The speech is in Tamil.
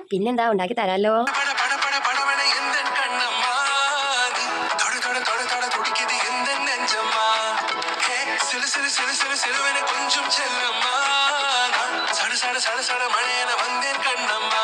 പിന്നെന്താ ഉണ്ടാക്കി തരാലോ. கொஞ்சம் செல்லம்மா சட சட சட சட மழையன வந்தேன் கண்ணம்மா